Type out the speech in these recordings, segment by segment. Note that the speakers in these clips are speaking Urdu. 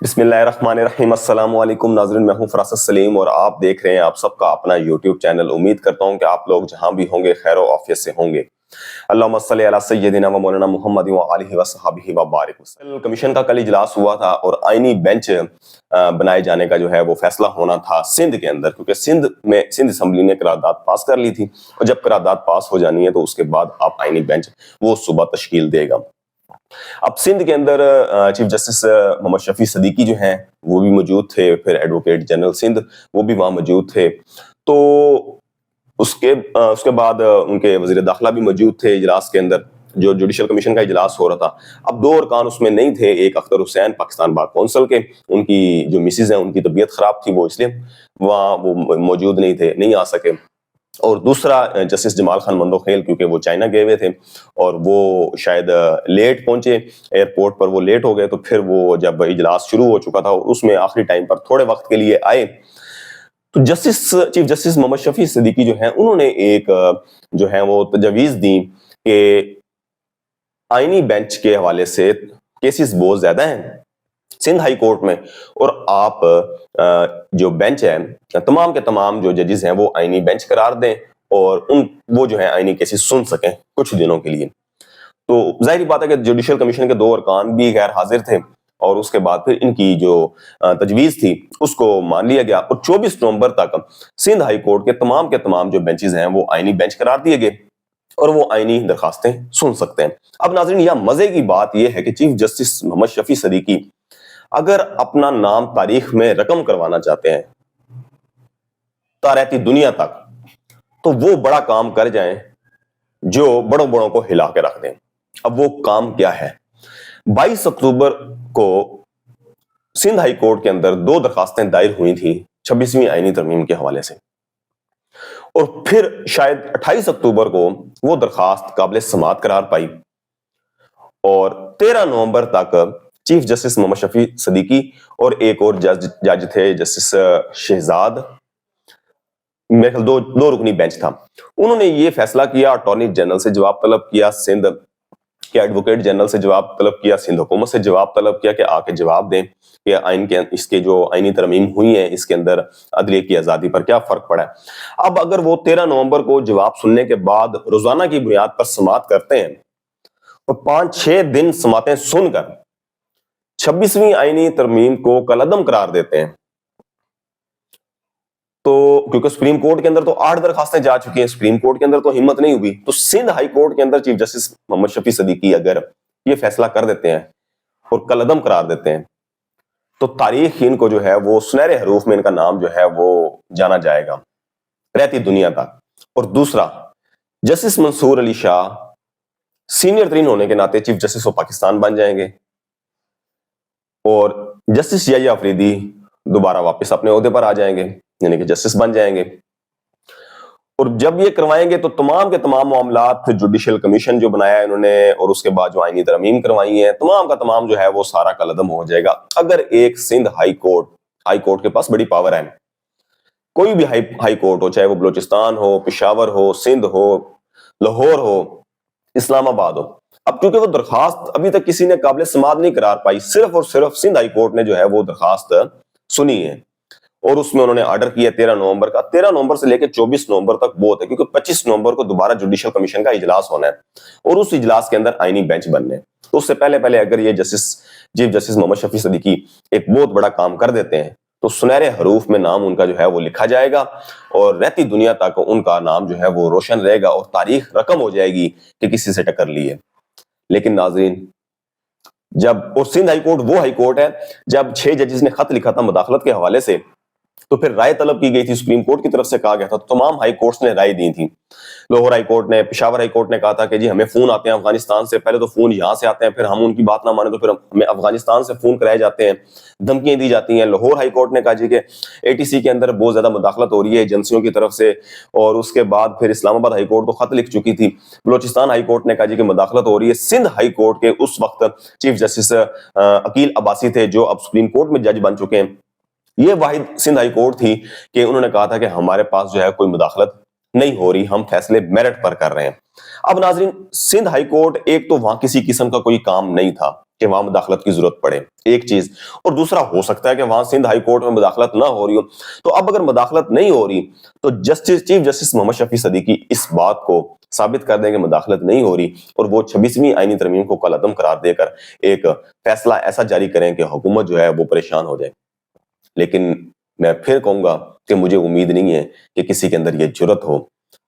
بسم اللہ الرحمن الرحیم۔ السلام علیکم ناظرین، میں ہوں فراست سلیم اور آپ دیکھ رہے ہیں آپ سب کا اپنا یوٹیوب چینل۔ امید کرتا ہوں کہ آپ لوگ جہاں بھی ہوں گے خیر و عافیت سے ہوں گے۔ اللہم صلی علی سیدنا و مولانا محمد و آلہ و صحبہ و بارک وسلم۔ کمیشن کا کل اجلاس ہوا تھا اور آئینی بینچ بنائے جانے کا جو ہے وہ فیصلہ ہونا تھا سندھ کے اندر، کیونکہ سندھ اسمبلی نے قرارداد پاس کر لی تھی، اور جب قرارداد پاس ہو جانی ہے تو اس کے بعد آپ آئینی بینچ وہ صوبہ تشکیل دے گا۔ اب سندھ کے اندر چیف جسٹس محمد شفیع صدیقی جو ہیں وہ بھی موجود تھے، پھر ایڈوکیٹ جنرل سندھ وہ بھی وہاں موجود تھے، تو اس کے بعد ان کے وزیر داخلہ بھی موجود تھے اجلاس کے اندر جو جوڈیشل کمیشن کا اجلاس ہو رہا تھا۔ اب دو ارکان اس میں نہیں تھے، ایک اختر حسین پاکستان بار کونسل کے، ان کی جو مسز ہیں ان کی طبیعت خراب تھی، وہ اس لیے وہاں وہ موجود نہیں تھے، نہیں آ سکے، اور دوسرا جسٹس جمال خان مندوخیل، کیونکہ وہ چائنا گئے ہوئے تھے اور وہ شاید لیٹ پہنچے ایئرپورٹ پر، وہ لیٹ ہو گئے، تو پھر وہ جب اجلاس شروع ہو چکا تھا اور اس میں آخری ٹائم پر تھوڑے وقت کے لیے آئے، تو چیف جسٹس محمد شفیع صدیقی جو ہیں انہوں نے ایک جو ہے وہ تجویز دی کہ آئینی بینچ کے حوالے سے کیسز بہت زیادہ ہیں سندھ ہائی کورٹ میں، اور آپ جو بینچ ہے تمام کے تمام جو ججز ہیں وہ آئینی بینچ قرار دیں اور وہ جو ہے آئینی کیسز سن سکیں کچھ دنوں کے لیے۔ تو ظاہری بات ہے کہ جوڈیشل کمیشن کے دو ارکان بھی غیر حاضر تھے، اور اس کے بعد پھر ان کی جو تجویز تھی اس کو مان لیا گیا، اور 24 نومبر تک سندھ ہائی کورٹ کے تمام جو بینچز ہیں وہ آئینی بینچ قرار دیے گئے اور وہ آئینی درخواستیں سن سکتے ہیں۔ اب ناظرین، یہ مزے کی بات یہ ہے کہ چیف جسٹس محمد شفیع صدیقی اگر اپنا نام تاریخ میں رقم کروانا چاہتے ہیں تاریخی دنیا تک، تو وہ بڑا کام کر جائیں جو بڑوں کو ہلا کے رکھ دیں۔ اب وہ کام کیا ہے؟ 22 اکتوبر کو سندھ ہائی کورٹ کے اندر دو درخواستیں دائر ہوئی تھیں 26ویں آئینی ترمیم کے حوالے سے، اور پھر شاید 28 اکتوبر کو وہ درخواست قابل سماعت قرار پائی، اور 13 نومبر تک چیف جسٹس محمد شفیع صدیقی اور ایک اور جج تھے جسٹس شہزاد، میرے خیال دو رکنی بینچ تھا، انہوں نے یہ فیصلہ کیا، اٹارنی جنرل سے جواب طلب کیا، سندھ کے ایڈوکیٹ جنرل سے جواب طلب کیا، سندھ حکومت سے جواب طلب کیا کہ آ کے جواب دیں کہ اس کے جو آئینی ترمیم ہوئی ہیں اس کے اندر عدلیہ کی آزادی پر کیا فرق پڑا ہے۔ اب اگر وہ 13 نومبر کو جواب سننے کے بعد روزانہ کی بنیاد پر سماعت کرتے ہیں اور 5-6 دن سماعتیں سن کر 26ویں آئینی ترمیم کو کالعدم قرار دیتے ہیں، تو کیونکہ سپریم کورٹ کے اندر تو 8 درخواستیں جا چکی ہیں، سپریم کورٹ کے اندر تو ہمت نہیں ہوئی، تو سندھ ہائی کورٹ کے اندر چیف جسٹس محمد شفیع صدیقی اگر یہ فیصلہ کر دیتے ہیں اور کالعدم قرار دیتے ہیں تو تاریخ ان کو جو ہے وہ سنہرے حروف میں ان کا نام جو ہے وہ جانا جائے گا رہتی دنیا تک۔ اور دوسرا، جسٹس منصور علی شاہ سینئر ترین ہونے کے ناطے چیف جسٹس آف پاکستان بن جائیں گے، اور جسٹس یحییٰ آفریدی دوبارہ واپس اپنے عہدے پر آ جائیں گے، یعنی کہ جسٹس بن جائیں گے۔ اور جب یہ کروائیں گے تو تمام کے تمام معاملات جوڈیشل کمیشن جو بنایا ہے انہوں نے، اور اس کے بعد جو آئینی ترمیم کروائی ہیں تمام کا تمام جو ہے وہ سارا کالعدم ہو جائے گا۔ اگر ایک سندھ ہائی کورٹ کے پاس بڑی پاور ہے، کوئی بھی ہائی کورٹ ہو، چاہے وہ بلوچستان ہو، پشاور ہو، سندھ ہو، لاہور ہو، اسلام آباد ہو، اب کیونکہ وہ درخواست ابھی تک کسی نے قابل سماعت نہیں قرار پائی، صرف اور صرف سندھ ہائی کورٹ نے جو ہے وہ درخواست سنی ہے، اور اس میں انہوں نے آرڈر کیا 13 نومبر کا۔ 13 نومبر سے لے کے 24 نومبر تک بہت ہے، کیونکہ 25 نومبر کو دوبارہ جوڈیشل کمیشن کا اجلاس ہونا ہے اور اس اجلاس کے اندر آئینی بینچ بننے ہیں، تو اس سے پہلے اگر یہ چیف جسٹس محمد شفیع صدیقی ایک بہت بڑا کام کر دیتے ہیں تو سنہرے حروف میں نام ان کا جو ہے وہ لکھا جائے گا، اور رہتی دنیا تک ان کا نام جو ہے وہ روشن رہے گا اور تاریخ رقم ہو جائے گی کہ کسی سے ٹکر لی ہے۔ لیکن ناظرین، اور سندھ ہائی کورٹ وہ ہائی کورٹ ہے جب 6 ججز نے خط لکھا تھا مداخلت کے حوالے سے، تو پھر رائے طلب کی گئی تھی، سپریم کورٹ کی طرف سے کہا گیا تھا، تو تمام ہائی کورٹس نے رائے دی تھی۔ لاہور ہائی کورٹ نے، پشاور ہائی کورٹ نے کہا تھا کہ جی ہمیں فون آتے ہیں افغانستان سے، پہلے تو فون یہاں سے آتے ہیں، پھر ہم ان کی بات نہ مانیں تو پھر ہمیں افغانستان سے فون کرائے جاتے ہیں، دھمکیاں دی جاتی ہیں۔ لاہور ہائی کورٹ نے کہا جی کہ ATC کے اندر بہت زیادہ مداخلت ہو رہی ہے ایجنسیوں کی طرف سے، اور اس کے بعد پھر اسلام آباد ہائی کورٹ تو خط لکھ چکی تھی، بلوچستان ہائی کورٹ نے کہا جی کہ مداخلت ہو رہی ہے۔ سندھ ہائی کورٹ کے اس وقت چیف جسٹس عقیل عباسی تھے جو اب سپریم کورٹ میں جج بن چکے ہیں، یہ واحد سندھ ہائی کورٹ تھی کہ انہوں نے کہا تھا کہ ہمارے پاس جو ہے کوئی مداخلت نہیں ہو رہی، ہم فیصلے میرٹ پر کر رہے ہیں۔ اب ناظرین، سندھ ہائی کورٹ ایک تو وہاں کسی قسم کا کوئی کام نہیں تھا، کہ وہاں مداخلت کی ضرورت پڑے، ایک چیز. اور دوسرا ہو سکتا ہے کہ وہاں سندھ ہائی کورٹ میں مداخلت نہ ہو رہی ہو. تو اب اگر مداخلت نہیں ہو رہی تو چیف جسٹس محمد شفیع صدیقی اس بات کو ثابت کر دیں کہ مداخلت نہیں ہو رہی اور وہ 26ویں آئینی ترمیم کو کالعدم قرار دے کر ایک فیصلہ ایسا جاری کریں کہ حکومت جو ہے وہ پریشان ہو جائے. لیکن میں پھر کہوں گا کہ مجھے امید نہیں ہے کہ کسی کے اندر یہ جرت ہو،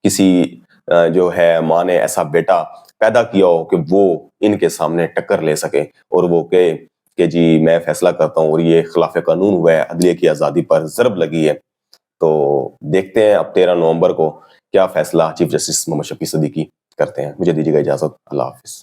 کسی جو ہے ماں نے ایسا بیٹا پیدا کیا ہو کہ وہ ان کے سامنے ٹکر لے سکے اور وہ کہے کہ جی میں فیصلہ کرتا ہوں اور یہ خلاف قانون ہوا ہے، عدلیہ کی آزادی پر ضرب لگی ہے. تو دیکھتے ہیں اب 13 نومبر کو کیا فیصلہ چیف جسٹس محمد شفیع صدیقی کرتے ہیں. مجھے دیجیے گا اجازت. اللہ حافظ.